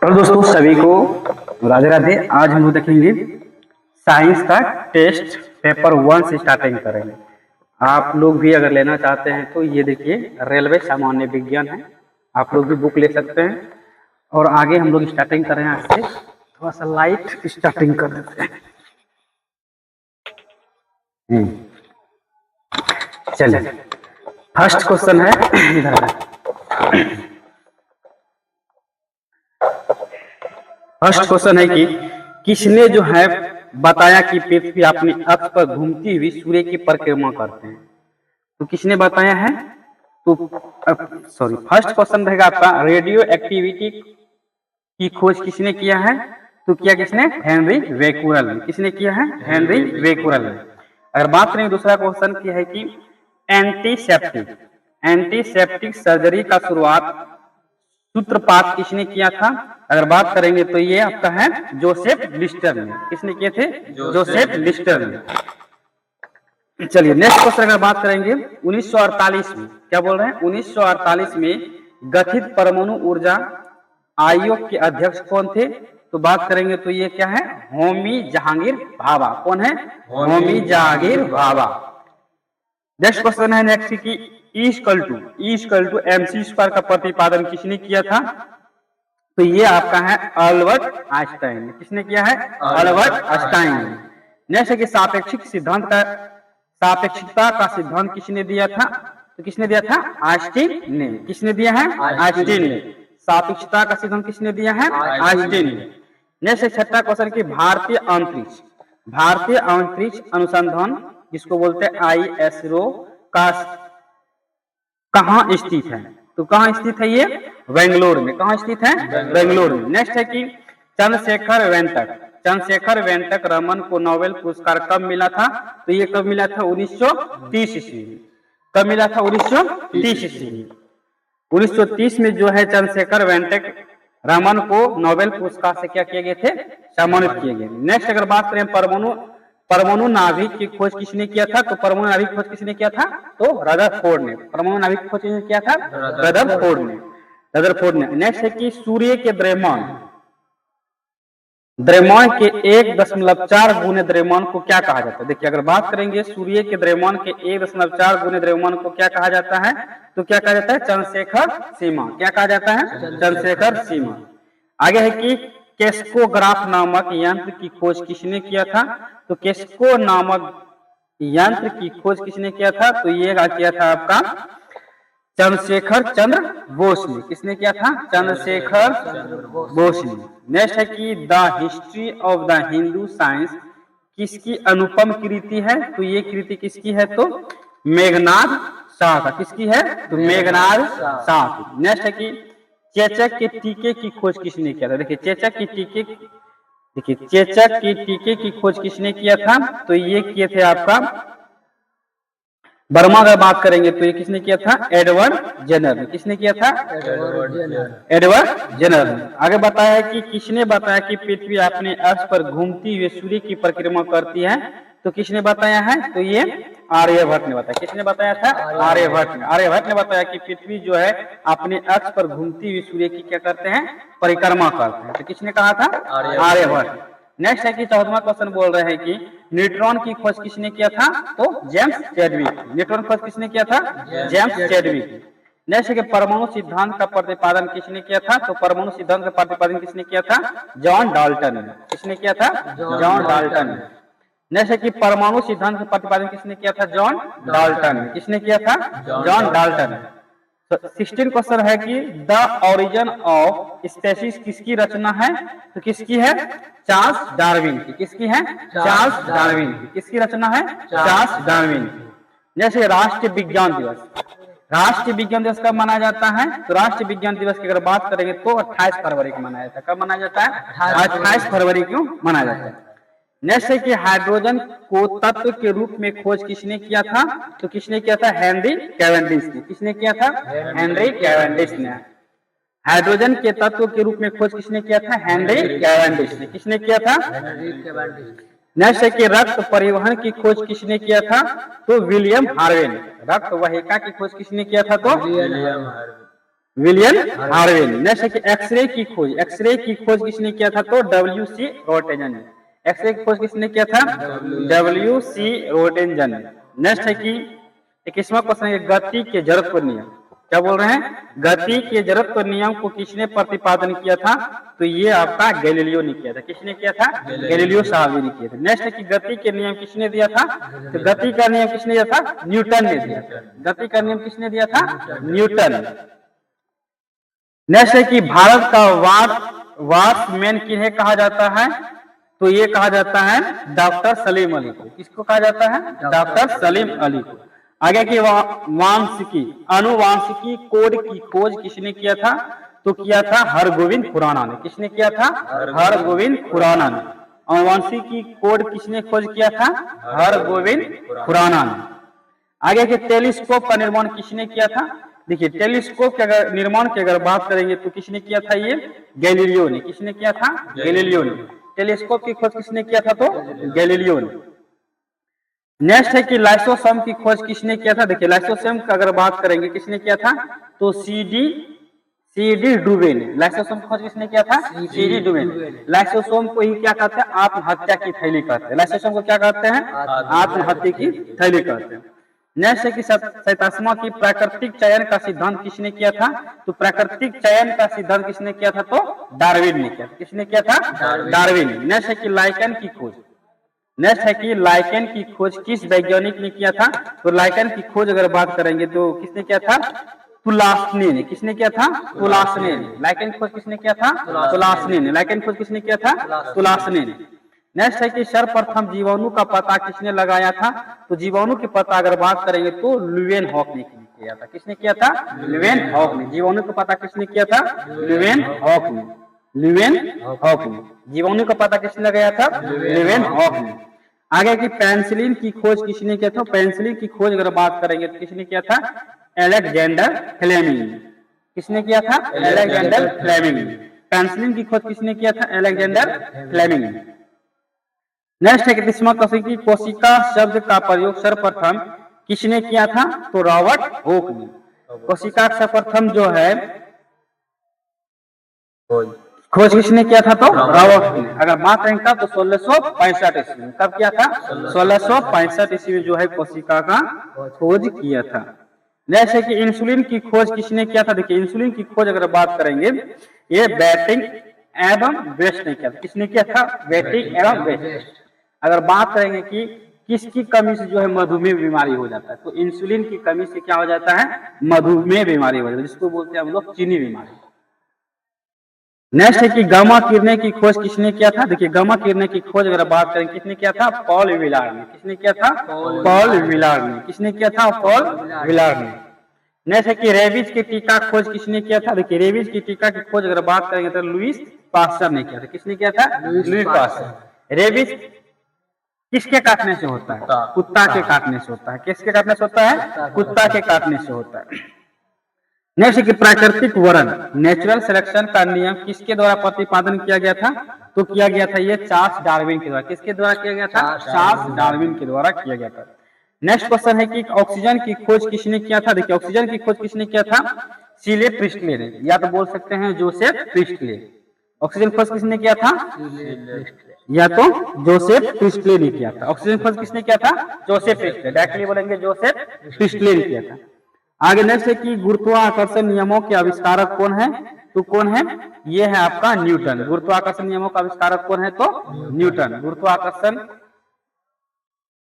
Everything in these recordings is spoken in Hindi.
हेलो दोस्तों, सभी को राधे राधे। आज हम लोग देखेंगे साइंस का टेस्ट पेपर 1 से स्टार्टिंग करेंगे। आप लोग भी अगर लेना चाहते हैं तो ये देखिए रेलवे सामान्य विज्ञान है, आप लोग भी बुक ले सकते हैं। और आगे हम लोग स्टार्टिंग कर रहे हैं। आज से थोड़ा सा लाइट स्टार्टिंग कर देते हैं। चलिए, फर्स्ट क्वेश्चन है इधर है। फर्स्ट क्वेश्चन है कि किसने जो है बताया कि पृथ्वी अपने अक्ष पर घूमती हुई सूर्य की परिक्रमा करते हैं। तो किसने बताया है? तो फर्स्ट क्वेश्चन रहेगा आपका, रेडियो एक्टिविटी की खोज किसने किया है? तो किया किसने? हेनरी बेक्वेल ने। किसने किया है? हेनरी बेक्वेल ने। अगर बात करें दूसरा क्वेश्चन क्या है कि एंटीसेप्टिक सर्जरी का शुरुआत सूत्रपात किसने किया था? अगर बात करेंगे तो ये आपका है जोसेफ लिस्टर ने। किसने किए थे? जोसेफ लिस्टर ने। चलिए नेक्स्ट क्वेश्चन अगर बात करेंगे 1948 में, क्या बोल रहे हैं? 1948 में गठित परमाणु ऊर्जा आयोग के अध्यक्ष कौन थे? तो बात करेंगे तो ये क्या है? होमी जहांगीर भाभा। कौन है? होमी जहांगीर भाभा। नेक्स्ट क्वेश्चन है नेक्स्ट की E=टू MC² का प्रतिपादन किसने किया था? तो ये आपका है अल्बर्ट आइंस्टाइन। किसने किया है? Albert Einstein. नेक्स्ट है कि सापेक्षिकता का सिद्धांत किसने दिया था? तो किसने दिया था? आइंस्टीन ने। किसने दिया है? आइंस्टीन ने। सापेक्षिकता का सिद्धांत किसने दिया है? आइंस्टीन ने। नेक्स्ट है छठा क्वेश्चन की भारतीय अंतरिक्ष अनुसंधान जिसको बोलते हैं ISRO का कहाँ स्थित है? तो कहाँ स्थित है ये? बेंगलोर में। कहाँ स्थित है? बेंगलोर में। नेक्स्ट है कि चंद्रशेखर वेंटक रमन को नोबेल पुरस्कार कब मिला था? तो ये कब मिला था? 1930 ईस्वी में। कब मिला था? 1930 ईस्वी में। 1930 में जो है चंद्रशेखर वेंटक रमन को नोबेल पुरस्कार से क्या किए गए थे? सम्मानित किए गए। नेक्स्ट अगर बात करें परमाणु नाभिक की खोज किसने किया था? तो परमाणु नाभिक खोज किसने किया था? तो रदरफोर्ड ने। परमाणु नाभिक खोज किसने किया था? रदरफोर्ड ने। नेक्स्ट है कि सूर्य के द्रव्यमान के 1.4 गुने द्रव्यमान को क्या कहा जाता है? देखिए अगर बात करेंगे सूर्य के द्रव्यमान के 1.4 गुने द्रव्यमान को क्या कहा जाता है? तो क्या कहा जाता है? चंद्रशेखर सीमा। क्या कहा जाता है? चंद्रशेखर सीमा। आगे है कि केस्कोग्राफ नामक यंत्र की खोज किसने किया था? तो केस्को नामक यंत्र की खोज किसने किया था? तो ये किया था आपका चंद्रशेखर चंद्र बोस ने। किसने किया था? चंद्रशेखर बोस ने। नेक्स्ट है कि the history of the Hindu science किसकी अनुपम कृति है? तो ये कृति किसकी है? तो मेघनाद शाह का। किसकी है? तो मेघनाद शाह की। नेक्स्ट है कि चेचक के टीके की खोज किसने किया था? देखिए चेचक की टीके की खोज किसने किया था? तो ये किए थे आपका वर्मा। अगर बात करेंगे तो ये किसने किया था? एडवर्ड जेनर ने। किसने किया था? एडवर्ड जेनर ने। आगे बताया कि किसने बताया कि पृथ्वी अपने अक्ष पर घूमती हुई सूर्य की परिक्रमा करती है? तो किसने बताया है? तो ये आर्यभट्ट ने बताया। किसने बताया था? आर्यभट्ट ने बताया कि पृथ्वी जो है अपने अक्ष पर घूमती हुई सूर्य की क्या करते हैं? परिक्रमा करते हैं। तो किसने कहा था? आर्यभट्ट। नेक्स्ट है कि 14वां क्वेश्चन बोल रहे हैं कि न्यूट्रॉन की खोज किसने किया था? तो जेम्स चैडविक। न्यूट्रॉन खोज किसने किया था? James Chadwick. नेक्स्ट है कि परमाणु सिद्धांत का प्रतिपादन किसने किया था? तो परमाणु सिद्धांत का प्रतिपादन किसने किया था? जॉन डाल्टन ने। किसने किया था? जॉन डाल्टन ने। नेक्स्ट है कि परमाणु सिद्धांत का प्रतिपादन किसने किया था? जॉन डाल्टन ने। किसने किया था? जॉन डाल्टन ने। 16 क्वेश्चन है कि द ओरिजिन ऑफ स्पीशीज किसकी रचना है? तो किसकी है? चार्ल्स डार्विन की। किसकी है? चार्ल्स डार्विन की। किसकी रचना है? चार्ल्स डार्विन की। जैसे राष्ट्रीय विज्ञान दिवस कब मनाया जाता है? तो राष्ट्रीय विज्ञान दिवस की अगर बात करेंगे तो 28 फरवरी को मनाया जाता है। कब मनाया जाता है? 28 फरवरी को मनाया जाता है। नेक्स्ट है कि हाइड्रोजन को तत्व के रूप में खोज किसने किया था? तो किसने किया था? हेनरी कैवेंडिश ने। किसने किया था? हेनरी कैवेंडिश ने। हाइड्रोजन के तत्व के रूप में खोज किसने किया था? हेनरी कैवेंडिश ने। किसने किया था? नेक्स्ट है कि रक्त परिवहन की खोज किसने किया था? तो विलियम हार्वे ने। रक्त वाहिका की खोज किसने किया था? तो विलियम हार्वे। विलियम हार्वेन। नेक्स्ट है कि एक्सरे की खोज, एक्सरे की खोज किसने किया था? तो डब्ल्यू.सी. रोटेंजन ने। एक्सरे की खोज किसने किया था? डब्ल्यू.सी. रोटेंजन ने। नेक्स्ट है कि 21वां क्वेश्चन है गति के जड़त्व नियम। क्या बोल रहे हैं? गति के जड़त्व नियम को किसने प्रतिपादन किया था? तो ये आपका गैलीलियो ने किया था। किसने किया था? गैलीलियो साहब ने किया था। नेक्स्ट है कि गति के नियम किसने दिया था? तो गति का नियम किसने दिया था? न्यूटन ने दिया था। गति का नियम किसने दिया था? न्यूटन। नेक्स्ट है कि भारत का वाट्समैन किन्हें कहा जाता है? तो ये कहा जाता है डॉक्टर सलीम अली को। किसको कहा जाता है? डॉक्टर सलीम अली को। आगे की वांशिकी अनुवांशिकी कोड की खोज किसने किया था? तो किया था हरगोविंद खुराना ने। किसने किया था? हरगोविंद खुराना ने। अनुवांशिकी कोड किसने खोज किया था? हरगोविंद खुराना ने। आगे के टेलीस्कोप का निर्माण किसने किया था? देखिए टेलीस्कोप के अगर निर्माण की अगर बात करेंगे तो किसने किया था? ये गैलीलियो ने। किसने किया था? गैलीलियो ने। टेलीस्कोप की खोज किसने किया था? तो गैलीलियो ने। नेक्स्ट है कि लाइसोसोम की खोज किसने किया था? देखिए लाइसोसोम की अगर बात करेंगे किसने किया था? तो सी.डी. डुबे ने। लाइसोसोम की खोज किसने किया था? सी.डी. डुबे ने। लाइसोसोम को ही क्या कहते हैं? आत्महत्या की थैली कहते हैं। लाइसोसोम को क्या कहते हैं? आत्महत्या की थैली कहते हैं। नेक्स्ट है कि 87वां की प्राकृतिक चयन का सिद्धांत किसने किया था? तो प्राकृतिक चयन का सिद्धांत किसने किया था? तो डार्विन ने किया। किसने किया था? डार्विन। नेक्स्ट है कि लाइकन की खोज। नेक्स्ट है कि लाइकन की खोज किस वैज्ञानिक ने किया था? तो लाइकन की खोज अगर बात करेंगे तो किसने किया था? तुलासने ने। किसने किया था? तुलासने ने। लाइकन की खोज किसने किया था? तुलासने ने। लाइकन की खोज किसने किया था? तुलासने ने। नेक्स्ट है कि सर्वप्रथम जीवाणु का पता किसने लगाया था? तो जीवाणु की पता अगर बात करेंगे तो ल्यूवेनहॉक ने किया था। किसने किया था? ल्यूवेनहॉक ने। जीवाणु का पता किसने किया था? ल्यूवेनहॉक ने। ल्यूवेनहॉक ने। जीवाणु का पता किसने लगाया था? ल्यूवेनहॉक ने। आगे की पेनिसिलिन की खोज किसने किया था? पेनिसिलिन की खोज अगर बात करेंगे तो किसने किया था? Alexander Fleming. किसने किया था? Alexander Fleming. पेनिसिलिन की खोज किसने किया था? Alexander Fleming. नेक्स्ट है 31वां क्वेश्चन की कोशिका शब्द का प्रयोग सर्वप्रथम किसने किया था? तो रॉबर्ट हुक ने। कोशिका सर्वप्रथम जो है खोज किसने किया था? तो रॉबर्ट ने। अगर बात करें कब तो 1665 ईस्वी में। कब किया था? 1665 ईस्वी में जो है कोशिका का खोज किया था। नेक्स्ट है कि इंसुलिन की खोज किसने किया था? देखिए इंसुलिन की खोज अगर बात करेंगे ये बैटिंग एवं वेस्ट ने किया था। किसने किया था? बैटिंग एवं वेस्ट। अगर बात करेंगे कि किसकी कमी से जो है मधुमेह बीमारी हो जाता है तो इंसुलिन की कमी से क्या हो जाता है? मधुमेह बीमारी हो जाता है, जिसको बोलते हैं हम लोग चीनी बीमारी। नेक्स्ट है कि गामा किरणें की खोज किसने किया था? देखिए गामा किरणें की खोज अगर बात करें किसने किया था? पॉल विलार ने। किसने किया था? पॉल विलार ने। किसने किया था? पॉल विलार ने। नेक्स्ट है कि रेबीज के टीका खोज किसने किया था? देखिए रेबीज की टीका की खोज अगर बात करेंगे तो लुईस पास्चर ने किया था। किसने किया था? Lewis pasture. रेबीज किसके काटने से होता है? कुत्ता के काटने से होता है। किसके काटने से होता है? कुत्ता के काटने से होता है। नेक्स्ट कि प्राकृतिक वरण नेचुरल सिलेक्शन का नियम किसके द्वारा प्रतिपादन किया गया था? तो किया गया था ये चार्ल्स डार्विन के द्वारा। किसके द्वारा किया गया था? चार्ल्स डार्विन के द्वारा किया गया था। नेक्स्ट क्वेश्चन है कि ऑक्सीजन की खोज किसने किया था? देखिए ऑक्सीजन की खोज किसने किया था? सीले प्रिस्टले ने, या तो बोल सकते हैं जोसेफ प्रिस्टले। ऑक्सीजन खोज किसने किया था? या तो जोसेफ प्रिस्टले ने किया था। ऑक्सीजन खोज किसने किया था? Joseph Presley. डायरेक्टली बोलेंगे जोसेफ प्रिस्टले ने किया था। आगे नेक्स्ट है कि गुरुत्वाकर्षण नियमों के आविष्कारक कौन है? तो कौन है? ये है आपका न्यूटन। गुरुत्वाकर्षण नियमों का आविष्कारक कौन है? तो न्यूटन। गुरुत्वाकर्षण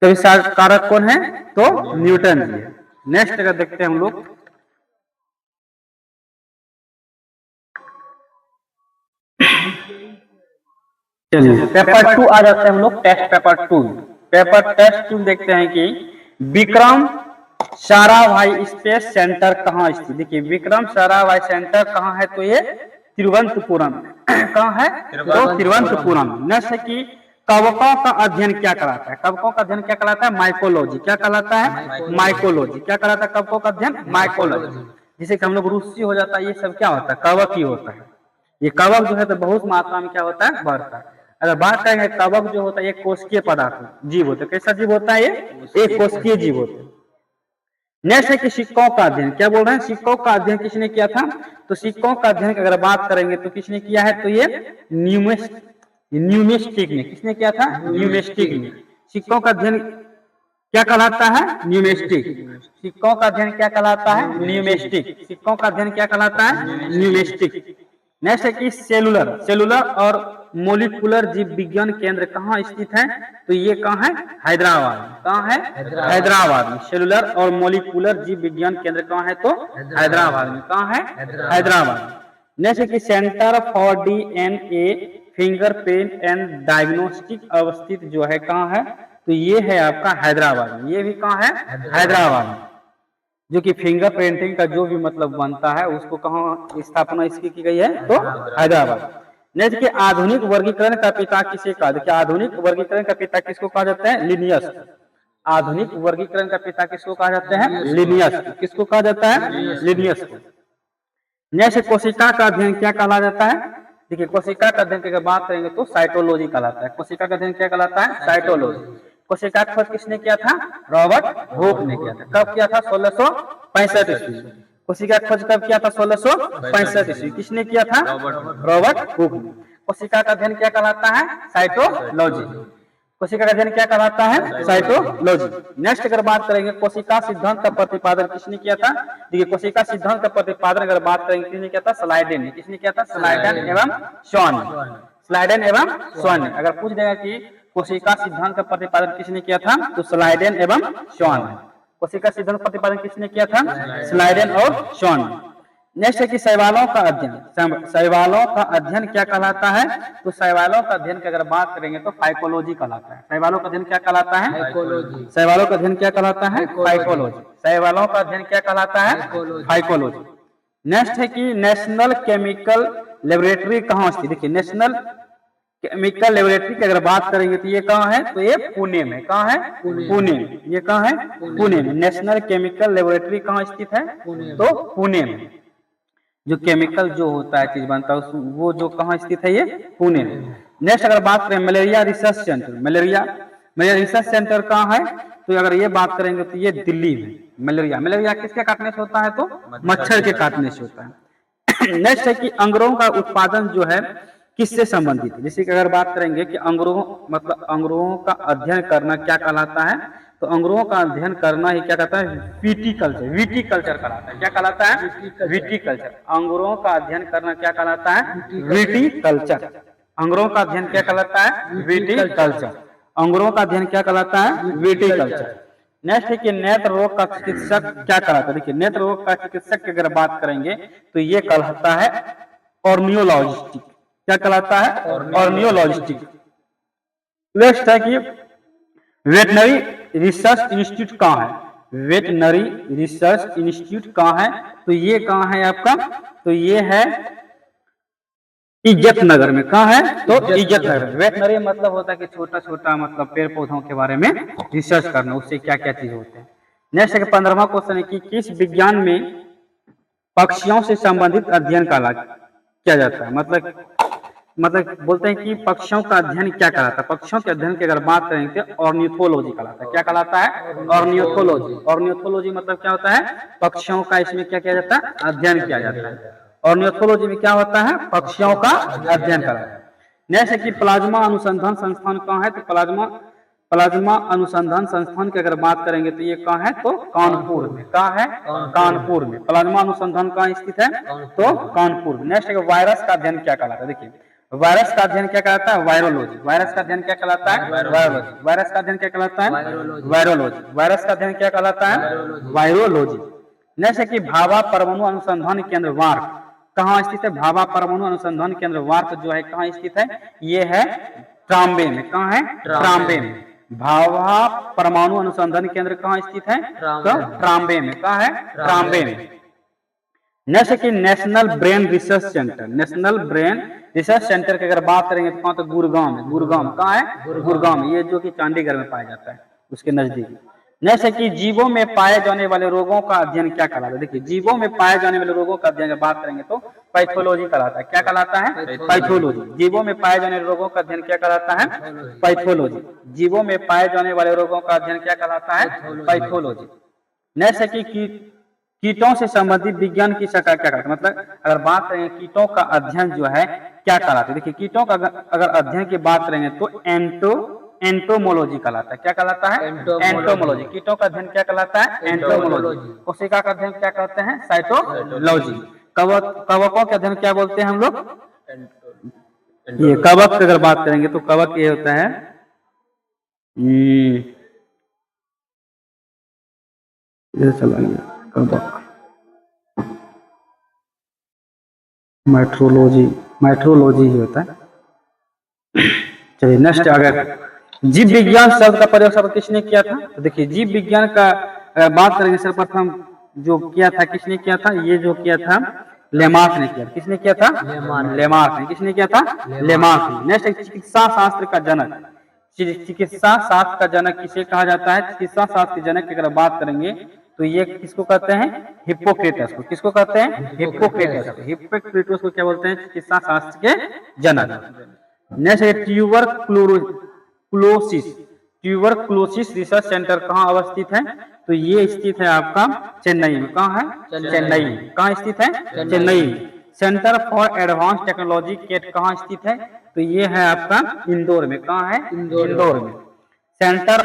का आविष्कारक कौन है? तो न्यूटन जी है। नेक्स्ट अगर देखते हैं हम लोग चलिए पेपर 2 आ जाते हैं हम लोग टेस्ट पेपर 2। पेपर टेस्ट 2 देखते हैं कि विक्रम साराभाई स्पेस सेंटर कहाँ स्थित? देखिए विक्रम साराभाई सेंटर कहाँ है? तो ये तिरुवनंतपुरम। कहाँ है? तो तिरुवनंतपुरम। नेक्स्ट है कि कवकों का अध्ययन क्या कहलाता है? कवकों का अध्ययन क्या कहलाता है? माइकोलॉजी। क्या कहलाता है? माइकोलॉजी। क्या कहलाता है कवकों का अध्ययन? माइकोलॉजी। जिसे हम लोग रुचि हो जाता है, ये सब क्या होता है? कवक ही होता है। ये कवक जो है तो बहुत मात्रा में क्या होता है? बढ़ता है। अगर बात करेंगे कवक जो होता है एक कोशिकीय पदार्थ जीव होता है। कैसा जीव होता है? ये एक कोशिकीय जीव होता है। नेक्स्ट है कि सिक्कों का अध्ययन, क्या बोल रहे हैं, सिक्कों का अध्ययन किसने किया था, तो सिक्कों का अध्ययन की अगर बात करेंगे तो किसने किया है, तो ये न्यूमिस्टिक ने, किसने किया था, न्यूमिस्टिक ने। सिक्कों का अध्ययन क्या कहलाता है, न्यूमिस्टिक। सिक्कों का अध्ययन क्या कहलाता है, न्यूमिस्टिक। सिक्कों का अध्ययन क्या कहलाता है, न्यूमिस्टिक। नेक्स्ट है कि सेलुलर और मोलिकुलर जीव विज्ञान केंद्र कहाँ स्थित है, तो ये कहाँ है, हैदराबाद में। कहाँ है, हैदराबाद में। सेलुलर और मोलिकुलर जीव विज्ञान केंद्र कहाँ है, तो हैदराबाद में। कहाँ है, हैदराबाद। नेक्स्ट है कि centre for DNA fingerprint and diagnostic अवस्थित जो है कहाँ है, तो ये है आपका हैदराबाद में। ये भी कहाँ है, हैदराबाद में। जो कि फिंगर प्रिंटिंग का जो भी मतलब बनता है उसको कहाँ स्थापना इसकी की गई है, तो हैदराबाद। नेक्स्ट कि आधुनिक वर्गीकरण का पिता किसे कहा, देखिए आधुनिक वर्गीकरण का पिता किसको कहा जाता है, लिनियस। आधुनिक वर्गीकरण का पिता किसको कहा जाता है, लिनियस। किसको कहा जाता है, लिनियस को। नेक्स्ट कोशिका का अध्ययन क्या कहा जाता है, देखिए कोशिका का अध्ययन की अगर बात करेंगे तो साइटोलॉजी कहलाता है। कोशिका का अध्ययन क्या कहलाता है, साइटोलॉजी। कोशिका का खोज किसने किया था, रॉबर्ट हुक ने किया था। कब किया था, 1665 ईस्वी। कोशिका का खोज कब किया था, 1665 ईस्वी। किसने किया था, रॉबर्ट हुक ने। कोशिका का अध्ययन क्या कहलाता है, साइटोलॉजी। कोशिका का अध्ययन क्या कहलाता है, साइटोलॉजी। नेक्स्ट अगर बात करेंगे कोशिका सिद्धांत का प्रतिपादन किसने किया था, देखिए कोशिका सिद्धांत का प्रतिपादन अगर बात करेंगे किसने किया था, स्लाइडेन ने। किसने किया था, स्लाइडेन एवं शॉन। स्लाइडेन एवं शॉन ने। अगर पूछ देगा कि कोशिका सिद्धांत का प्रतिपादन किसने किया था, तो स्लाइडेन एवं शॉन। कोशिका सिद्धांत प्रतिपादन किसने किया था, स्लाइडेन और शॉन। नेक्स्ट है कि शैवालों का अध्ययन, शैवालों का अध्ययन क्या कहलाता है, तो शैवालों का अध्ययन की अगर बात करेंगे तो फाइकोलॉजी कहलाता है। शैवालों का अध्ययन क्या कहलाता है, शैवालों का अध्ययन क्या कहलाता है, फाइकोलॉजी। शैवालों का अध्ययन क्या कहलाता है, फाइकोलॉजी। नेक्स्ट है कि नेशनल केमिकल लेबोरेटरी कहाँ स्थित, देखिए नेशनल केमिकल लेबोरेटरी की अगर बात करेंगे तो ये कहाँ है, तो ये पुणे में। कहाँ है, पुणे में। ये कहाँ है, पुणे में। नेशनल केमिकल लेबोरेटरी कहाँ स्थित है, तो पुणे में। जो केमिकल जो होता है चीज बनता है वो जो कहाँ स्थित है, ये पुणे में। नेक्स्ट अगर बात करें malaria research centre, malaria research centre कहाँ है, तो अगर ये बात करेंगे तो ये दिल्ली में। मलेरिया किसके काटने से होता है, तो मच्छर के काटने से होता है। नेक्स्ट है कि अंगूरों का उत्पादन जो है किससे संबंधित है, जैसे कि अगर बात करेंगे कि अंगूरों मतलब अंगूरों का अध्ययन करना क्या कहलाता है, तो अंगूरों का अध्ययन करना ही क्या कहता है, विटीकल्चर कहलाता है। क्या कहलाता है, विटीकल्चर। अंगूरों का अध्ययन करना क्या कहलाता है, विटीकल्चर। अंगूरों का अध्ययन क्या कहलाता है, विटीकल्चर। अंगूरों का अध्ययन क्या कहलाता है, विटीकल्चर। नेक्स्ट है कि नेत्र रोग का चिकित्सक क्या कहलाता है, देखिए नेत्र रोग का चिकित्सक की अगर बात करेंगे तो ये कहलाता है ऑर्नियोलॉजिस्ट। क्या कहलाता है, ऑर्नियोलॉजिस्ट। नेक्स्ट है कि वेटनरी रिसर्च इंस्टीट्यूट कहाँ है, वेटनरी रिसर्च इंस्टीट्यूट कहाँ है, तो ये कहाँ है आपका, तो ये है इज्जत नगर में। कहाँ है, तो इज्जत नगर। वेटनरी मतलब होता है कि छोटा छोटा मतलब पेड़ पौधों के बारे में रिसर्च करना, उससे क्या क्या चीज होते हैं। नेक्स्ट है 15वां क्वेश्चन है कि किस विज्ञान में पक्षियों से संबंधित अध्ययन किया जाता है, मतलब बोलते हैं कि पक्षियों का अध्ययन क्या कहलाता है। पक्षियों के अध्ययन की अगर बात करेंगे तो ऑर्निथोलॉजी कहलाता है। क्या कहलाता है, ऑर्निथोलॉजी। ऑर्निथोलॉजी मतलब क्या होता है, पक्षियों का इसमें क्या किया जाता है, अध्ययन किया जाता है। ऑर्निथोलॉजी में क्या होता है, पक्षियों का अध्ययन कराता है। नेक्स्ट है कि प्लाज्मा अनुसंधान संस्थान कहाँ है, तो प्लाज्मा अनुसंधान संस्थान की अगर बात करेंगे तो ये कहाँ है, तो कानपुर में। कहाँ है, कानपुर में। प्लाज्मा अनुसंधान कहाँ स्थित है, तो कानपुर में। नेक्स्ट है वायरस का अध्ययन क्या कहलाता है, देखिए वायरस का अध्ययन क्या कहलाता है, वायरोलॉजी। वायरस का अध्ययन क्या कहलाता है, वायरोलॉजी। वायरस का अध्ययन क्या कहलाता है, वायरोलॉजी। वायरस का अध्ययन क्या कहलाता है, वायरोलॉजी। नेक्स्ट है कि भाभा परमाणु अनुसंधान केंद्र वार्क कहाँ स्थित है, भाभा परमाणु अनुसंधान केंद्र वार्क जो है कहाँ स्थित है, ये है ट्राम्बे में। कहाँ है, ट्राम्बे में। भाभा परमाणु अनुसंधान केंद्र कहाँ स्थित है, तो ट्राम्बे में। कहाँ है, ट्राम्बे में। नेक्स्ट कि national brain research centre, national brain research centre की अगर बात करेंगे तो कहाँ, तो गुड़गांव में। गुड़गांव कहाँ है, गुड़गांव में, ये जो कि चंडीगढ़ में पाया जाता है, उसके नजदीक। नेक्स्ट है कि जीवों में पाए जाने वाले रोगों का अध्ययन क्या कहलाता है, देखिए जीवों में पाए जाने वाले रोगों का अध्ययन की बात करेंगे तो पैथोलॉजी कहलाता है। क्या कहलाता है, पैथोलॉजी। जीवों में पाए जाने वाले रोगों का अध्ययन क्या कहलाता है, पैथोलॉजी। जीवों में पाए जाने वाले रोगों का अध्ययन क्या कहलाता है, पैथोलॉजी। नेक्स्ट है कि कीटों से संबंधित विज्ञान की शाखा क्या कहलाती है, मतलब अगर बात करें कीटों का अध्ययन जो है क्या कहलाता है। देखिए कीटों का अगर अध्ययन की बात करेंगे तो एंटोमोलॉजी कहलाता है। क्या कहलाता है? एंटोमोलॉजी। कीटों का अध्ययन क्या कहलाता है? एंटोमोलॉजी। कोशिका का अध्ययन क्या कहते हैं? साइटोलॉजी। कवकों के अध्ययन क्या बोलते हैं हम लोग? ये कवक की अगर बात करेंगे तो कवक ये होता है चला गया कवक, मेट्रोलॉजी ही होता है। चलिए नेक्स्ट, अगर जीव विज्ञान शब्द का प्रयोग सब किसने किया था? तो देखिए जीव विज्ञान का बात करेंगे सर्वप्रथम जो किया था किसने किया था? ये जो किया था लेमार्क ने किया। किसने किया था? लेमार्क ने। किसने किया था? लेमार्क ने। नेक्स्ट, चिकित्सा शास्त्र का जनक। चिकित्सा शास्त्र का जनक किसे कहा जाता है? चिकित्सा शास्त्र के जनक की अगर बात करेंगे तो ये किसको कहते हैं? हिप्पोक्रेटस को। किसको कहते हैं? हिप्पोक्रेटस को। हिप्पोक्रेटस को क्या बोलते हैं? चिकित्सा शास्त्र के जनक। नेक्स्ट है ट्यूबरक्लोसिस रिसर्च सेंटर कहाँ अवस्थित है? तो ये स्थित है आपका चेन्नई में। कहाँ है? चेन्नई। कहाँ स्थित है? Chennai. Centre for advance technology CAT कहाँ स्थित है? तो ये है आपका इंदौर में। कहाँ है? इंदौर में। Centre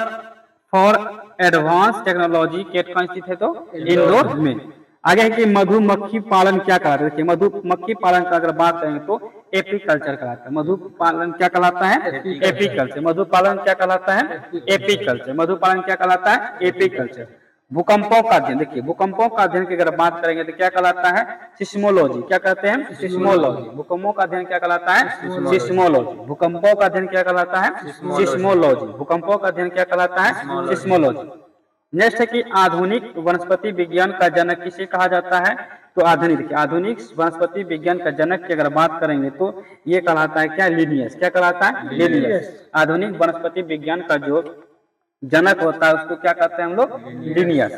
for advance technology CAT कहाँ स्थित है? तो इंदौर में। आगे है कि मधुमक्खी पालन क्या कहलाता है? देखिए मधुमक्खी पालन का अगर बात करें तो एपीकल्चर कहलाता है। मधुपालन क्या कहलाता है? एपीकल्चर। मधुपालन क्या कहलाता है? एपीकल्चर। मधुपालन क्या कहलाता है? एपीकल्चर। भूकंपों का अध्ययन। देखिए भूकंपों का अध्ययन की अगर बात करेंगे तो क्या कहलाता है? सिस्मोलॉजी। क्या कहते हैं? सिस्मोलॉजी। भूकंपों का अध्ययन क्या कहलाता है? सिस्मोलॉजी। भूकंपों का अध्ययन क्या कहलाता है? सिस्मोलॉजी। भूकंपों का अध्ययन क्या कहलाता है? सिस्मोलॉजी। नेक्स्ट है कि आधुनिक वनस्पति विज्ञान का जनक किसे कहा जाता है? तो आधुनिक वनस्पति विज्ञान का जनक की अगर बात करेंगे तो ये कहलाता है क्या? लिनियस। क्या कहलाता है? लिनियस। आधुनिक वनस्पति विज्ञान का जो जनक होता है उसको क्या कहते हैं हम लोग? लिनियस।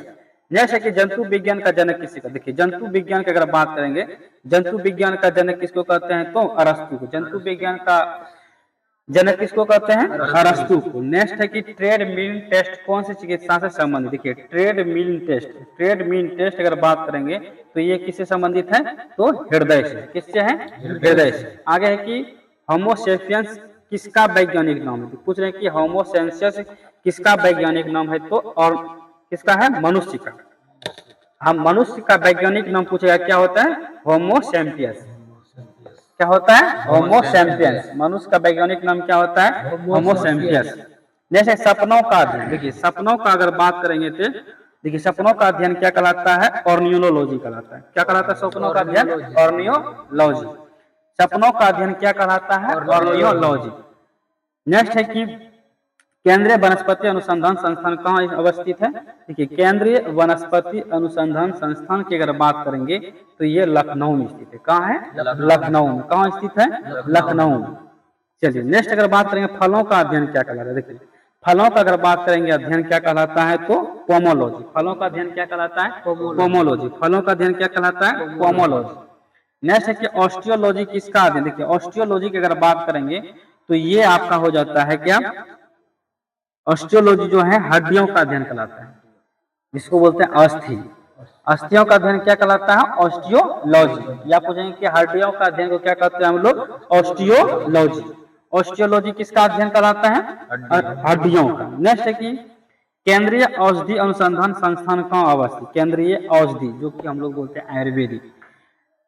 नेक्स्ट है कि जंतु विज्ञान का जनक किसे कहते हैं? देखिए जंतु विज्ञान की अगर बात करेंगे, जंतु विज्ञान का जनक किसको कहते हैं? तो अरस्तु को। जंतु विज्ञान का जनक किसको कहते हैं? अरस्तु को। नेक्स्ट है कि ट्रेडमिल टेस्ट कौन सी चिकित्सा से संबंधित? देखिए ट्रेडमिल टेस्ट अगर बात करेंगे तो ये किससे संबंधित है? तो हृदय से। किससे है? हृदय से। आगे है कि होमोसेपियंस किसका वैज्ञानिक नाम है? तो पूछ रहे हैं कि होमोसेपियंस किसका वैज्ञानिक नाम है? तो और किसका है? मनुष्य का। हम मनुष्य का वैज्ञानिक नाम पूछेगा क्या होता है? होमोसेपियंस। क्या होता है? Homo sapiens. मनुष्य का वैज्ञानिक नाम क्या होता है? Homo sapiens. जैसे सपनों का अध्ययन। देखिए सपनों का अगर बात करेंगे तो देखिए सपनों का अध्ययन क्या कहलाता है? ऑर्नियोलॉजी कहलाता है। क्या कहलाता है सपनों का अध्ययन? ऑर्नियोलॉजी। सपनों का अध्ययन क्या कहलाता है? ऑर्नियोलॉजी। नेक्स्ट है कि केंद्रीय वनस्पति अनुसंधान संस्थान कहाँ अवस्थित है? देखिए केंद्रीय वनस्पति अनुसंधान संस्थान की अगर बात करेंगे तो ये लखनऊ में स्थित है। कहाँ है? लखनऊ में। कहाँ स्थित है? लखनऊ में। चलिए नेक्स्ट अगर बात करेंगे फलों का अध्ययन क्या कहलाता है? देखिए फलों का अगर बात करेंगे अध्ययन क्या कहलाता है? तो पोमोलॉजी। फलों का अध्ययन क्या कहलाता है? पोमोलॉजी। फलों का अध्ययन क्या कहलाता है? पोमोलॉजी। नेक्स्ट है कि ऑस्टियोलॉजी किसका अध्ययन? देखिए ऑस्टियोलॉजी की अगर बात करेंगे तो ये आपका हो जाता है क्या? ऑस्टियोलॉजी जो है हड्डियों का अध्ययन कहलाता है, जिसको बोलते हैं अस्थि। अस्थियों का अध्ययन क्या कहलाता है? ऑस्टियोलॉजी। या पूछेंगे कि हड्डियों का अध्ययन को क्या कहते हैं हम लोग? ऑस्टियोलॉजी। ऑस्टियोलॉजी किसका अध्ययन कहलाता है? हड्डियों का। नेक्स्ट है कि केंद्रीय औषधि अनुसंधान संस्थान कहाँ अवस्थित? केंद्रीय औषधि जो कि हम लोग बोलते हैं आयुर्वेदिक।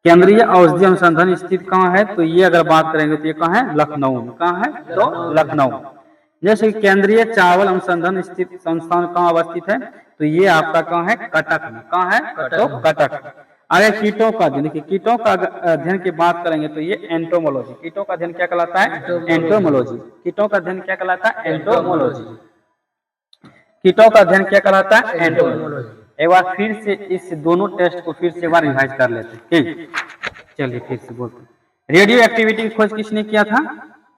केंद्रीय औषधि अनुसंधान स्थित कहाँ है? तो ये अगर बात करेंगे तो ये कहाँ है? लखनऊ में। कहाँ है? तो लखनऊ। जैसे केंद्रीय चावल अनुसंधान स्थित संस्थान कहाँ अवस्थित है? तो ये आपका कहाँ है? कटक में। कहाँ है? तो कटक। आगे कीटों का अध्ययन। देखिए कीटों का अध्ययन की बात करेंगे तो ये एंटोमोलॉजी। कीटों का अध्ययन क्या कहलाता है? एंटोमोलॉजी। कीटों का अध्ययन क्या कहलाता है? एंटोमोलॉजी। कीटों का अध्ययन क्या कहलाता है? एंटोमोलॉजी। एक बार फिर से इस दोनों टेस्ट को फिर से एक बार रिवाइज कर लेते हैं। ठीक, चलिए फिर से बोलते हैं। रेडियो एक्टिविटी की खोज किसने किया था?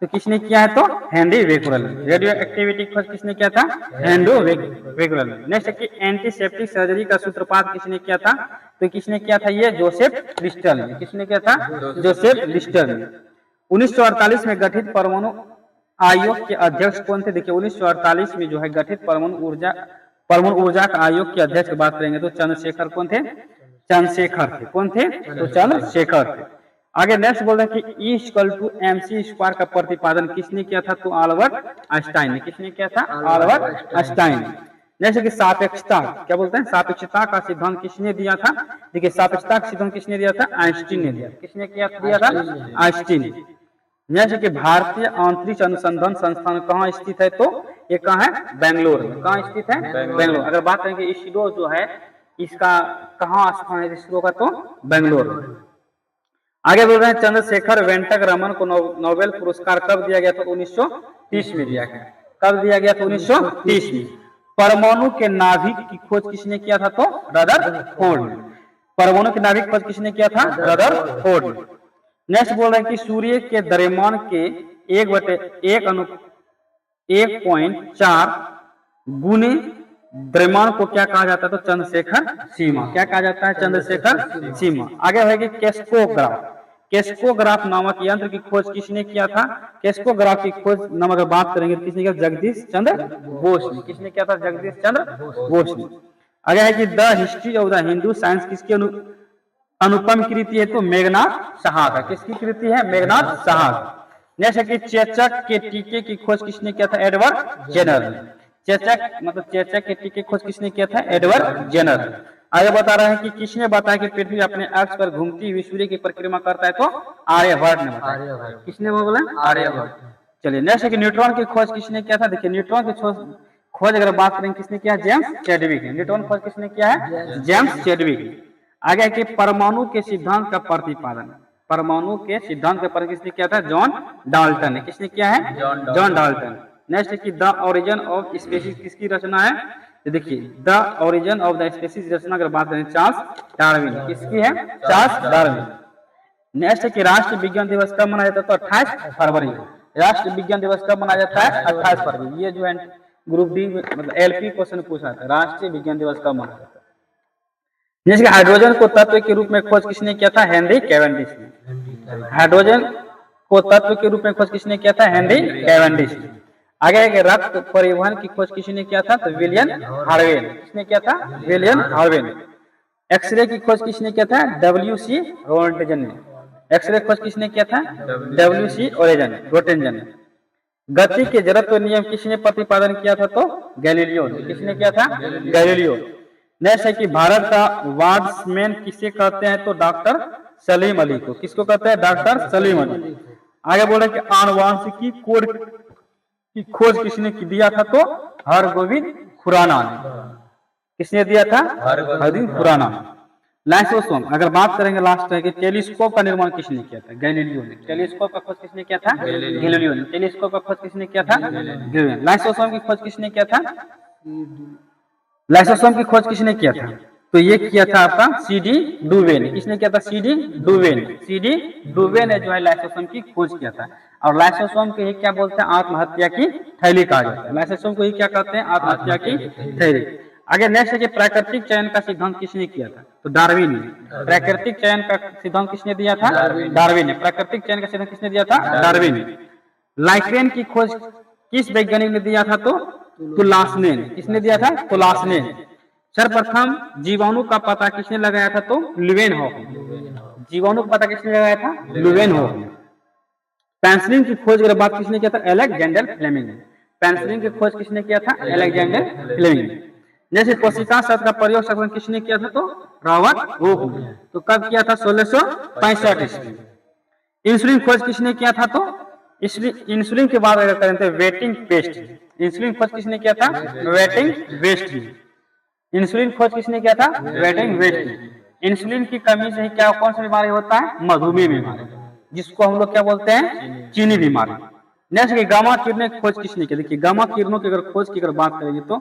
तो किसने किया है? तो हेनरी बेक्वेरेल। रेडियो एक्टिविटी खोज किसने किया था? हेनरी बेक्वेरेल। नेक्स्ट है कि एंटीसेप्टिक सर्जरी का सूत्रपात किसने किया था? तो किसने किया था? ये जोसेफ लिस्टर ने। किसने किया था? जोसेफ लिस्टर ने। 1948 में गठित परमाणु आयोग के अध्यक्ष कौन थे? देखिए 1948 में जो है गठित परमाणु ऊर्जा परमाणु ऊर्जा आयोग के अध्यक्ष की बात करेंगे तो चंद्रशेखर कौन थे? चंद्रशेखर थे। कौन थे? तो चंद्रशेखर थे। आगे नेक्स्ट बोल रहे हैं कि E=mc² का प्रतिपादन किसने किया था? तो अल्बर्ट आइंस्टाइन ने। किसने किया था? Albert Einstein. जैसे कि सापेक्षता, क्या बोलते हैं? सापेक्षता का सिद्धांत किसने दिया था? देखिए सापेक्षता का सिद्धांत किसने दिया था? आइंस्टीन ने दिया। किसने दिया था? आइंस्टीन। जैसे कि भारतीय अंतरिक्ष अनुसंधान संस्थान कहाँ स्थित है? तो ये कहाँ है? बेंगलोर में। कहाँ स्थित है? बेंगलोर। अगर बात करेंगे इसरो जो है इसका कहाँ स्थान है इसरो का? तो बेंगलोर में। आगे बोल रहे हैं चंद्रशेखर वेंकटरमन को नोबेल पुरस्कार कब दिया गया? तो 1930 में दिया गया। कब दिया गया? तो 1930 में। परमाणु के नाभिक की खोज किसने किया था? तो रदरफोर्ड ने। परमाणु के नाभिक खोज किसने किया था? रदरफोर्ड ने। नेक्स्ट बोल रहे हैं कि सूर्य के द्रव्यमान के 1/1.4 गुने द्रव्यमान को क्या कहा जाता है? तो चंद्रशेखर सीमा। क्या कहा जाता है? चंद्रशेखर सीमा। आगे है केस्कोग्राफ। केस्कोग्राफ नामक यंत्र की खोज किसने किया था? केस्कोग्राफ की खोज नाम अगर बात करेंगे तो किसने किया? जगदीश चंद्र बोस ने। किसने किया था? जगदीश चंद्र बोस ने। आगे है कि the history of the Hindu science किसकी अनुपम कृति है? तो मेघनाथ साहा का। किसकी कृति है? मेघनाथ साहा। जैसे कि चेचक के टीके की खोज किसने किया था? एडवर्ड जेनर ने। चेचक मतलब चेचक के टीके की खोज किसने किया था? Edward Jenner. आगे बता रहे हैं कि किसने बताया कि पृथ्वी अपने अक्ष पर घूमती हुई सूर्य की परिक्रमा करता है? तो आर्यभट्ट ने बताया। किसने बोला? आर्यभट्ट। चलिए नेक्स्ट है कि न्यूट्रॉन की खोज किसने किया था? देखिए न्यूट्रॉन की खोज अगर बात करें किसने किया? जेम्स चैडविक ने। न्यूट्रॉन खोज किसने किया है? James Chadwick. आगे कि परमाणु के सिद्धांत का प्रतिपादन, परमाणु के सिद्धांत का प्रतिपादन किसने किया था? जॉन डाल्टन ने। किसने किया है? John Dalton. नेक्स्ट है कि द ओरिजिन ऑफ स्पीसीज किसकी रचना है? तो देखिए the origin of the species रचना अगर बात करें चार्ल्स डार्विन। किसकी है? Charles Darwin. नेक्स्ट है कि राष्ट्रीय विज्ञान दिवस कब मनाया जाता है? तो 28 फरवरी। राष्ट्रीय विज्ञान दिवस कब मनाया जाता है? 28 फरवरी। ये जो है ग्रुप डी मतलब LP क्वेश्चन पूछा था, राष्ट्रीय विज्ञान दिवस कब मनाया जाता है? जैसे हाइड्रोजन को तत्व के रूप में खोज किसने किया था? हेनरी कैवेंडिश ने। हाइड्रोजन को तत्व के रूप में खोज किसने किया था? हेनरी कैवेंडिश ने। आगे कि रक्त परिवहन की खोज किसने किया था? तो विलियम हार्वे ने। किसने किया था? विलियम हार्वे ने। एक्सरे की खोज किसने किया था? WC रोटेंजन ने। एक्सरे खोज किसने किया था? WC रोटेंजन ने। गति के जड़त्व नियम किसने प्रतिपादन किया था? तो गैलीलियो ने। किसने किया था? गैलीलियो। नेक्स्ट है कि भारत का वार्ड्समैन किसे कहते हैं? तो डॉक्टर सलीम अली को। किसको कहते हैं? डॉक्टर सलीम अली। आगे बोले कि आनुवांशिकी कोड की खोज किसने दिया था? तो हरगोविंद खुराना ने। किसने दिया था? हरगोविंद खुराना। लाइसोसोम अगर बात करेंगे लास्ट है कि टेलीस्कोप का निर्माण किसने किया था? गैलीलियो ने। टेलीस्कोप का खोज किसने किया था? गैलीलियो ने। टेलीस्कोप का खोज किसने किया था? गैलीलियो ने। लाइसोसोम की खोज किसने किया था? लाइसोसोम की खोज किसने किया था? तो ये किया था आपका CD डुवे ने। किसने किया था? CD डुवे ने। CD डुवे ने जो है लाइसोसोम की खोज किया था। और लाइसोसोम को ही क्या बोलते हैं? आत्महत्या की थैली कहा जाता है। लाइसोसोम को ही क्या कहते हैं? आत्महत्या की थैली। आगे नेक्स्ट है कि प्राकृतिक चयन का सिद्धांत किसने किया था? तो डार्विन ने। प्राकृतिक चयन का सिद्धांत किसने दिया था? डार्विन ने। प्राकृतिक चयन का सिद्धांत किसने दिया था? डार्विन ने। लाइकेन की खोज किस वैज्ञानिक ने दिया था? तो तुलासने ने। किसने दिया था? तुलासने ने। सर्वप्रथम जीवाणु का पता किसने लगाया था? तो ल्यूवेनहॉफ। जीवाणु का पता किसने लगाया था? ल्यूवेनहॉफ। पेंसिलिन की खोज अगर बात किसने किया था? अलेक्जेंडर फ्लेमिंग ने। पेंसिलिन की खोज किसने किया था? अलेक्जेंडर फ्लेमिंग ने। जैसे कोशिका शब्द का प्रयोग सर्वप्रथम किसने किया था? तो रॉबर्ट हुक ने। तो कब किया था? 1665 ईस्वी। इंसुलिन खोज किसने किया था? तो इंसुलिन के बाद अगर करें तो वेटिंग पेस्ट। इंसुलिन खोज किसने किया था? Waiting waste. इंसुलिन खोज किसने किया था? Waiting waste. इंसुलिन की कमी से क्या कौन सा बीमारी होता है? मधुमेह बीमारी, जिसको हम लोग क्या बोलते हैं? चीनी बीमारी। नेक्स्ट गामा किरणों की खोज किसने की? देखिए गामा किरणों की अगर खोज की अगर बात करेंगे तो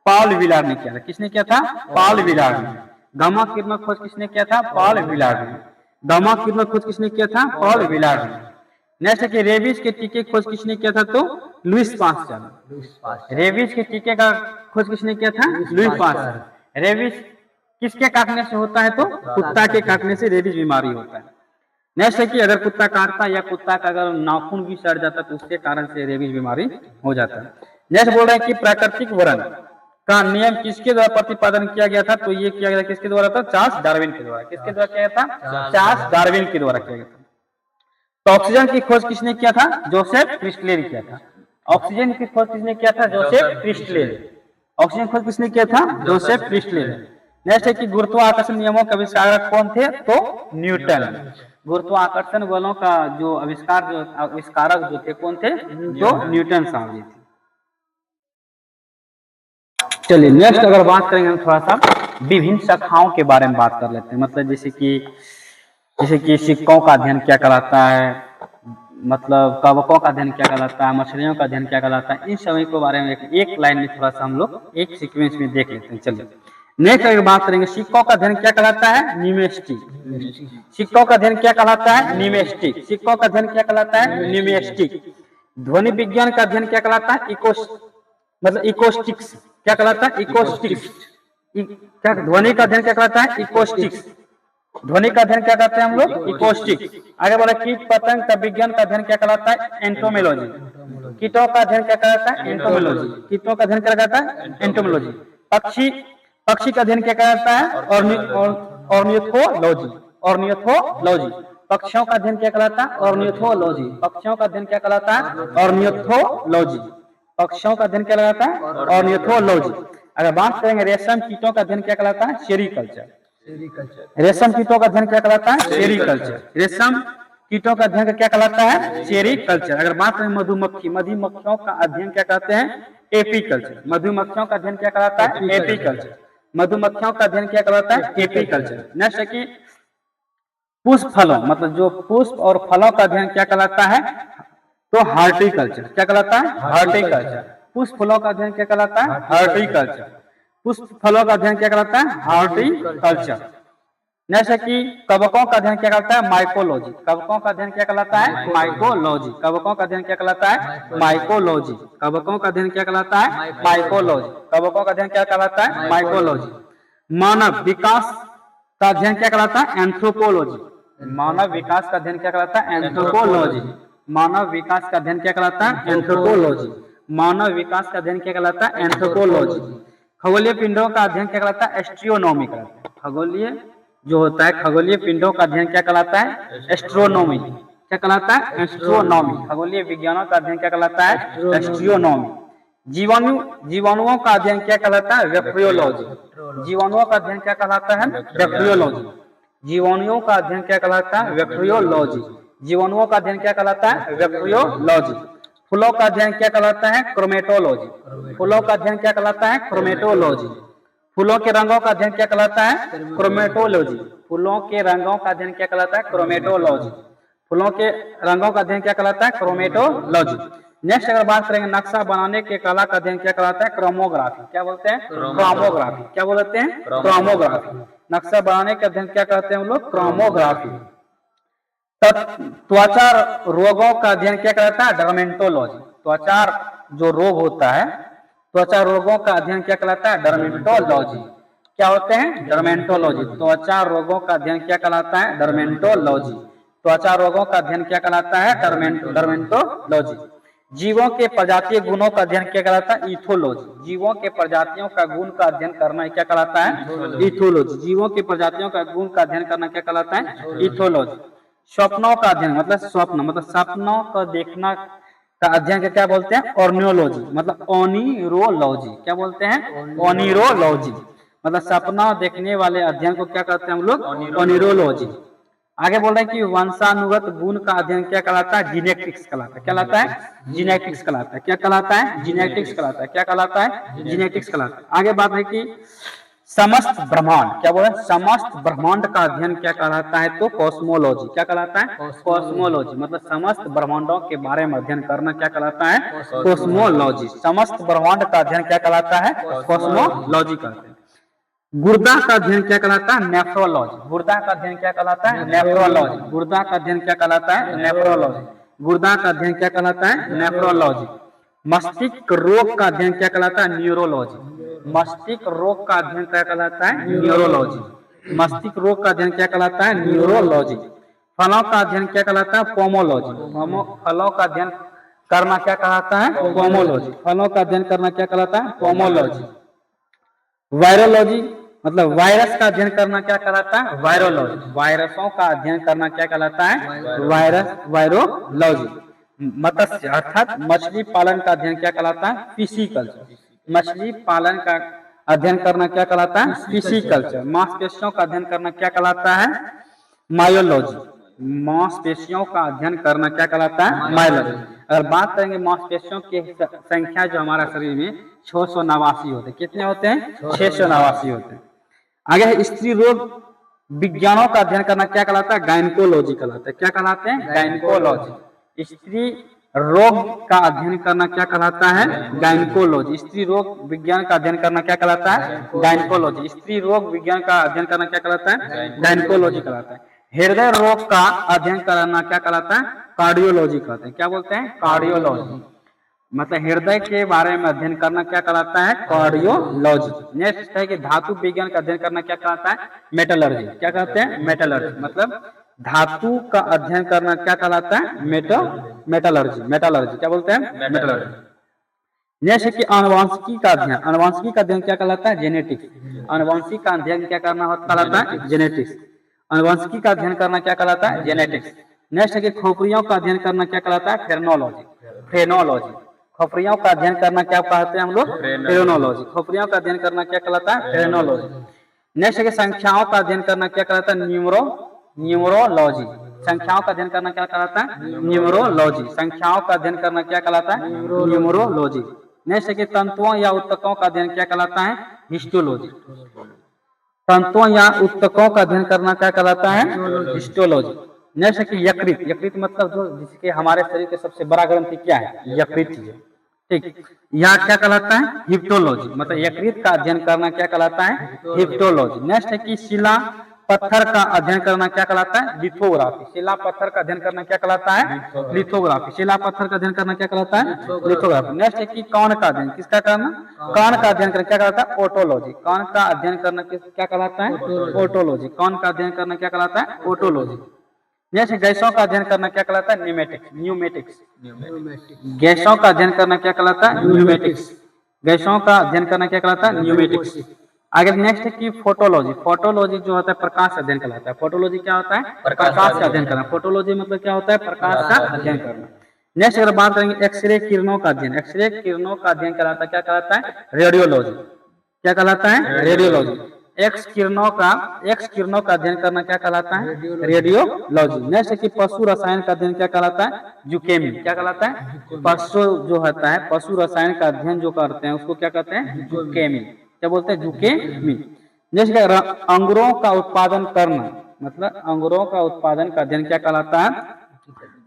पॉल विलार ने किया था। किसने किया था? पॉल विलार ने। गामा किरणों खोज किसने किया था? पॉल विलार ने। गामा किरणों खोज किसने किया था? पॉल विलार ने। नेक्स्ट है कि रेबीज के टीके खोज किसने किया था? तो लुईस पास्चर। रेबीज के टीके का खोज किसने किया था? Lewis pasture. रेबीज किसके काटने से होता है? तो कुत्ता के काटने से रेबीज बीमारी होता है। नेक्स्ट है कि अगर कुत्ता काटता या कुत्ता का अगर नाखून भी सड़ जाता तो उसके कारण से रेबीज बीमारी हो जाता है। नेक्स्ट बोल रहे हैं कि प्राकृतिक वर्ण का नियम किसके द्वारा प्रतिपादन किया गया था? तो ये किया गया किसके द्वारा था? चार्ल्स डार्विन के द्वारा। किसके द्वारा किया गया था? चार्ल्स डार्विन के द्वारा किया गया था। तो ऑक्सीजन की खोज किसने किया था? जोसेफ प्रिस्टले ने किया था। ऑक्सीजन की खोज किसने किया था? Joseph Presley. ऑक्सीजन खोज किसने किया था? Joseph Presley. नेक्स्ट है कि गुरुत्वाकर्षण नियमों के आविष्कारक कौन थे? तो न्यूटन। गुरुत्वाकर्षण बलों का जो आविष्कारक जो थे कौन थे? जो न्यूटन साहब जी थे। चलिए नेक्स्ट अगर बात करेंगे हम थोड़ा सा विभिन्न शाखाओं के बारे में बात कर लेते हैं। मतलब जैसे कि सिक्कों का अध्ययन क्या कहलाता है, मतलब कवकों का अध्ययन क्या कहलाता है, मछलियों का अध्ययन क्या कहलाता है, इन सभी के बारे में एक लाइन में थोड़ा सा हम लोग एक सीक्वेंस में देख लेते हैं। चलिए नेक्स्ट अगर बात करेंगे सिक्कों का अध्ययन क्या कहलाता है? न्यूमेस्टिक। सिक्कों का अध्ययन क्या कहलाता है? न्यूमेस्टिक। सिक्कों का अध्ययन क्या कहलाता है? न्यूमेस्टिक। ध्वनि विज्ञान का अध्ययन क्या कहलाता है? इकोस्टिक्स। क्या कहलाता है? इकोस्टिक्स। क्या ध्वनि का अध्ययन क्या कहलाता है? इकोस्टिक्स। ध्वनि का अध्ययन क्या करते हैं हम लोग? इकोस्टिक्स। आगे बोला कीट पतंग का विज्ञान का अध्ययन क्या कहलाता है? एंटोमोलॉजी। कीटों का अध्ययन क्या कहलाता है? एंटोमोलॉजी। कीटों का अध्ययन क्या कहलाता है? एंटोमोलॉजी। पक्षी का अध्ययन क्या कहलाता है? ऑर्निथोलॉजी। ऑर्निथोलॉजी। पक्षियों का अध्ययन क्या कहलाता है? ऑर्निथोलॉजी। पक्षियों का अध्ययन क्या कहलाता है? ऑर्निथोलॉजी। पक्षियों का अध्ययन क्या कहलाता है? ऑर्निथोलॉजी। अगर बात करेंगे रेशम कीटों का अध्ययन क्या कहलाता है? सेरीकल्चर। रेशम कीटों का अध्ययन क्या कहलाता है? सेरीकल्चर। रेशम कीटों का अध्ययन क्या कहलाता है? सेरीकल्चर। अगर बात करें मधुमक्खियों का अध्ययन क्या कहते हैं? एपीकल्चर। मधुमक्खियों का अध्ययन क्या कहलाता है? एपीकल्चर। मधुमक्खियों का अध्ययन क्या कहलाता है? एपीकल्चर। नेक्स्ट है कि पुष्प फलों मतलब जो पुष्प और फलों का अध्ययन क्या कहलाता है? तो हार्टिकल्चर। क्या कहलाता है? हार्टिकल्चर। पुष्प फलों का अध्ययन क्या कहलाता है? हार्टिकल्चर। पुष्प फलों का अध्ययन क्या कहलाता है? हार्टिकल्चर। नेक्स्ट है कि कवकों का अध्ययन क्या कहलाता है? माइकोलॉजी। कवकों का अध्ययन क्या कहलाता है? माइकोलॉजी। कवकों का अध्ययन क्या कहलाता है? माइकोलॉजी। कवकों का अध्ययन क्या कहलाता है? माइकोलॉजी। कवकों का अध्ययन क्या कहलाता है? माइकोलॉजी। मानव विकास का अध्ययन क्या कहलाता है? एंथ्रोपोलॉजी। मानव विकास का अध्ययन क्या कहलाता है? एंथ्रोपोलॉजी। मानव विकास का अध्ययन क्या कहलाता है? एंथ्रोपोलॉजी। मानव विकास का अध्ययन क्या कहलाता है? एंथ्रोपोलॉजी। खगोलीय पिंडों का अध्ययन क्या कहलाता है? एस्ट्रोनॉमी कहलाता है। खगोलीय जो होता है खगोलीय पिंडों का अध्ययन क्या कहलाता है? एस्ट्रोनॉमी। क्या कहलाता है? एस्ट्रोनॉमी। खगोलीय विज्ञानों का अध्ययन क्या कहलाता है? एस्ट्रोनॉमी। जीवाणुओं का अध्ययन क्या कहलाता है? वेक्टरोलॉजी। जीवाणुओं का अध्ययन क्या कहलाता है? वेक्टरोलॉजी। जीवाणुओं का अध्ययन क्या कहलाता है? वेक्टरोलॉजी। जीवाणुओं का अध्ययन क्या कहलाता है? वेक्टरोलॉजी। फूलों का अध्ययन क्या कहलाता है? क्रोमेटोलॉजी। फूलों का अध्ययन क्या कहलाता है? क्रोमेटोलॉजी। फूलों के रंगों का अध्ययन क्या कहलाता है? क्रोमेटोलॉजी। फूलों के रंगों का अध्ययन क्या कहलाता है? क्रोमेटोलॉजी। फूलों के रंगों का अध्ययन क्या कहलाता है? क्रोमेटोलॉजी। नेक्स्ट अगर बात करेंगे नक्शा बनाने के कला का अध्ययन क्या कहलाता है? क्रोमोग्राफी। क्या बोलते हैं? क्रोमोग्राफी। क्या बोलते हैं? क्रोमोग्राफी। नक्शा बनाने के अध्ययन क्या कहते हैं हम लोग? क्रोमोग्राफी। त्वचा रोगों का अध्ययन क्या कहलाता है? डर्मेटोलॉजी। त्वचा जो रोग होता है त्वचा रोगों का अध्ययन क्या कहलाता है? डर्मेटोलॉजी। क्या होते हैं? डर्मेटोलॉजी। त्वचा रोगों का अध्ययन क्या कहलाता है? डर्मेटोलॉजी। त्वचा रोगों का अध्ययन क्या कहलाता है? डर्मेटोलॉजी। जीवों के प्रजातीय गुणों का अध्ययन क्या कहलाता है? इथोलॉजी। जीवों के प्रजातियों का गुण का अध्ययन करना क्या कहलाता है? इथोलॉजी। जीवों की प्रजातियों का गुण का अध्ययन करना क्या कहलाता है? इथोलॉजी। स्वप्नों का अध्ययन मतलब सपनों को देखना का अध्ययन क्या बोलते हैं? ऑर्नियोलॉजी मतलब ओनिरोलॉजी। क्या बोलते हैं? ओनिरोलॉजी। मतलब सपना देखने वाले अध्ययन को क्या कहते हैं हम लोग? ओनिरोलॉजी। आगे बोल रहे हैं कि वंशानुगत गुण का अध्ययन क्या कहलाता है? जीनेटिक्स कहलाता है। क्या कहलाता है? जीनेटिक्स कहलाता है। क्या कहलाता है? जीनेटिक्स कहलाता है। क्या कहलाता है? जीनेटिक्स कहलाता है। आगे बात है कि समस्त ब्रह्मांड क्या बोले? समस्त ब्रह्मांड का अध्ययन क्या कहलाता है? तो कॉस्मोलॉजी। क्या कहलाता है? कॉस्मोलॉजी। मतलब समस्त ब्रह्मांडों के बारे में अध्ययन करना क्या कहलाता है? कॉस्मोलॉजी। समस्त ब्रह्मांड का अध्ययन क्या कहलाता है? कॉस्मोलॉजी कहते हैं। गुर्दा का अध्ययन क्या कहलाता है? नेफ्रोलॉजी। गुर्दा का अध्ययन क्या कहलाता है? नेफ्रोलॉजी। गुर्दा का अध्ययन क्या कहलाता है? नेफ्रोलॉजी। गुर्दा का अध्ययन क्या कहलाता है? नेफ्रोलॉजी। मस्तिष्क रोग का अध्ययन क्या कहलाता है? न्यूरोलॉजी। मस्तिष्क रोग का अध्ययन क्या कहलाता है? न्यूरोलॉजी। मस्तिष्क रोग का अध्ययन क्या कहलाता है? न्यूरोलॉजी। फलों का अध्ययन क्या कहलाता है? पोमोलॉजी। फलों का अध्ययन करना क्या कहलाता है? पोमोलॉजी। फलों का अध्ययन करना क्या कहलाता है? पोमोलॉजी। वायरोलॉजी मतलब वायरस का अध्ययन करना क्या कहलाता है? वायरोलॉजी। वायरसों का अध्ययन करना क्या कहलाता है? वायरोलॉजी। मत्स्य अर्थात मछली पालन का अध्ययन क्या कहलाता है? फिशिकल्चर। मछली पालन का अध्ययन करना क्या कहलाता है? फिशिकल्चर। मांसपेशियों का अध्ययन करना क्या कहलाता है? मायोलॉजी। मांसपेशियों का अध्ययन करना क्या कहलाता है? मायोलॉजी। अगर बात करेंगे मांसपेशियों की संख्या जो हमारा शरीर में 689 होते हैं। कितने होते हैं? 689 होते हैं। आगे स्त्री रोग विज्ञानों का अध्ययन करना क्या कहलाता है? गायनिकोलॉजी कहलाता है। क्या कहलाते हैं? गायनिकोलॉजी। स्त्री रोग का अध्ययन करना क्या कहलाता है? गायनिकोलॉजी। स्त्री रोग विज्ञान का अध्ययन करना क्या कहलाता है? गायनिकोलॉजी। स्त्री रोग विज्ञान का अध्ययन करना क्या कहलाता है? गायनिकोलॉजी कहलाता है। हृदय रोग का अध्ययन करना क्या कहलाता है? कार्डियोलॉजी कहते हैं। क्या बोलते हैं? कार्डियोलॉजी। मतलब हृदय के बारे में अध्ययन करना क्या कहलाता है? कार्डियोलॉजी। नेक्स्ट है कि धातु विज्ञान का अध्ययन करना क्या कहलाता है? मेटलर्जी। क्या कहते हैं? मेटलर्जी। मतलब धातु का अध्ययन करना क्या कहलाता है? मेटलर्जी। मेटलर्जी क्या बोलते हैं? मेटलर्जी। नेक्स्ट है कि आनुवंशिकी का अध्ययन। आनुवंशिकी का अध्ययन क्या कहलाता है? जेनेटिक्स। आनुवंशिक का अध्ययन क्या करना कहलाता है? जेनेटिक्स। आनुवंशिकी का अध्ययन करना क्या कहलाता है? जेनेटिक्स। नेक्स्ट है कि खोपड़ियों का अध्ययन करना क्या कहलाता है? फ्रेनोलॉजी। फ्रेनोलॉजी। खोपड़ियों का अध्ययन करना क्या कहते हैं हम लोग? फ्रेनोलॉजी। खोपड़ियों का अध्ययन करना क्या कहलाता है? फ्रेनोलॉजी। नेक्स्ट है कि संख्याओं का अध्ययन करना क्या कहलाता है? न्यूमरोलॉजी। संख्याओं का अध्ययन करना क्या कहलाता है? न्यूमरोलॉजी। संख्याओं का अध्ययन करना क्या कहलाता है? न्यूमरोलॉजी। नेक्स्ट है कि तंतुओं या उत्तकों का अध्ययन क्या कहलाता है? हिस्टोलॉजी। तंतुओं या उत्तकों का अध्ययन करना क्या कहलाता है? हिस्टोलॉजी। नेक्स्ट है कि यकृत। यकृत मतलब जो जिसके हमारे शरीर के सबसे बड़ा ग्रंथि क्या है? यकृत है। ठीक। यहाँ क्या कहलाता है? हिप्टोलॉजी। मतलब यकृत का अध्ययन करना क्या कहलाता है? हिप्टोलॉजी। नेक्स्ट है कि शिला पत्थर का अध्ययन करना क्या कहलाता है? लिथोग्राफी। शिला पत्थर का अध्ययन करना क्या कहलाता है? लिथोग्राफी। शिला पत्थर का अध्ययन करना क्या कहलाता है? लिथोग्राफी। नेक्स्ट है कि कौन का अध्ययन किसका करना? कौन का अध्ययन करना क्या कहलाता है? ओटोलॉजी। कौन का अध्ययन करना क्या कहलाता है? ओटोलॉजी। कौन का अध्ययन करना क्या कहलाता है? ओटोलॉजी। नेक्स्ट गैसों का अध्ययन करना क्या कहलाता है? न्यूमेटिक्स। गैसों का अध्ययन करना क्या कहलाता है? न्यूमेटिक्स। गैसों का अध्ययन करना क्या कहलाता है? न्यूमेटिक्स। आगे नेक्स्ट है कि फोटोलॉजी। फोटोलॉजी जो होता है प्रकाश अध्ययन कहलाता है। फोटोलॉजी क्या होता है? प्रकाश का अध्ययन करना। फोटोलॉजी मतलब क्या होता है? प्रकाश का अध्ययन करना। नेक्स्ट अगर बात करेंगे एक्सरे किरणों का अध्ययन। एक्सरे किरणों का अध्ययन कहलाता है क्या कहलाता है? रेडियोलॉजी। क्या कहलाता है? रेडियोलॉजी। एक्स किरणों का अध्ययन करना क्या कहलाता है? रेडियोलॉजी। नेक्स्ट है कि पशु रसायन का अध्ययन क्या कहलाता है? जूकेमी। क्या कहलाता है? पशु जो होता है पशु रसायन का अध्ययन जो करते हैं उसको क्या कहते हैं? जूकेमी। क्या बोलते हैं? जूकेमी। नेक्स्ट अंगूरों का उत्पादन करना मतलब अंगूरों का उत्पादन का अध्ययन क्या कहलाता है?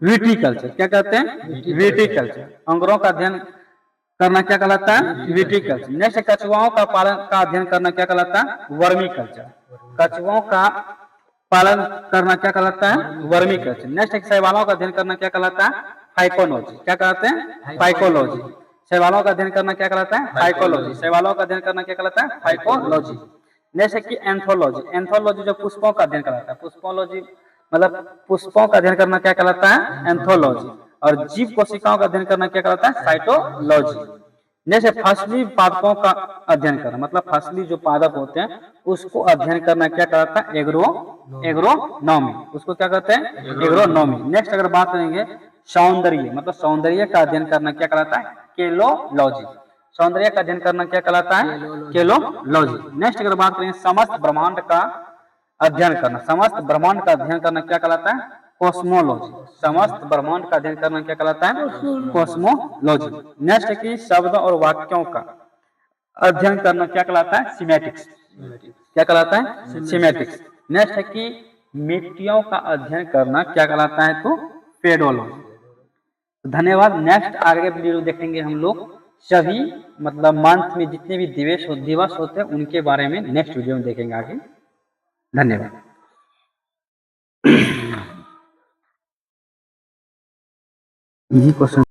विटिकल्चर। क्या कहते हैं? विटिकल्चर। अंगूरों का अध्ययन करना क्या कहलाता है? विटिकल्चर। नेक्स्ट कछुआओं का पालन का अध्ययन करना क्या कहलाता है? Vermi culture. कछुओं का पालन करना क्या कहलाता है? Vermi culture. नेक्स्ट शैवालों का अध्ययन करना क्या कहलाता है? फाइकोलॉजी। क्या कहते हैं? फाइकोलॉजी। शैवालों का अध्ययन करना क्या कहलाता है? फाइकोलॉजी। शैवालों का अध्ययन करना क्या कहलाता है? फाइकोलॉजी। नेक्स्ट है कि एंथोलॉजी। एंथोलॉजी जो पुष्पों का अध्ययन कहलाता है। पुष्पोलॉजी मतलब पुष्पों का अध्ययन करना क्या कहलाता है? एंथोलॉजी। और जीव कोशिकाओं का अध्ययन करना क्या कहलाता है? साइटोलॉजी। जैसे फसली पादपों का अध्ययन करना मतलब फसली जो पादप होते हैं उसको अध्ययन करना क्या कहलाता है? एग्रोनॉमी। उसको क्या कहते हैं? एग्रोनॉमी। नेक्स्ट अगर बात करेंगे सौंदर्य मतलब सौंदर्य का अध्ययन करना क्या कहलाता है? केलोलॉजी। सौंदर्य का अध्ययन करना क्या कहलाता है? केलोलॉजी। नेक्स्ट अगर बात करेंगे समस्त ब्रह्मांड का अध्ययन करना। समस्त ब्रह्मांड का अध्ययन करना क्या कहलाता है? कॉस्मोलॉजी। समस्त ब्रह्मांड का अध्ययन करना क्या कहलाता है? कॉस्मोलॉजी। नेक्स्ट है कि शब्द और वाक्यों का अध्ययन करना क्या कहलाता है? सीमेटिक्स। क्या कहलाता है? सीमेटिक्स। नेक्स्ट है कि मिट्टियों का अध्ययन करना क्या कहलाता है? तो पेडोलॉजी। धन्यवाद। नेक्स्ट आगे वीडियो देखेंगे हम लोग सभी मतलब मंथ में जितने भी दिवस होते हैं उनके बारे में नेक्स्ट वीडियो में देखेंगे आगे। धन्यवाद। यही क्वेश्चन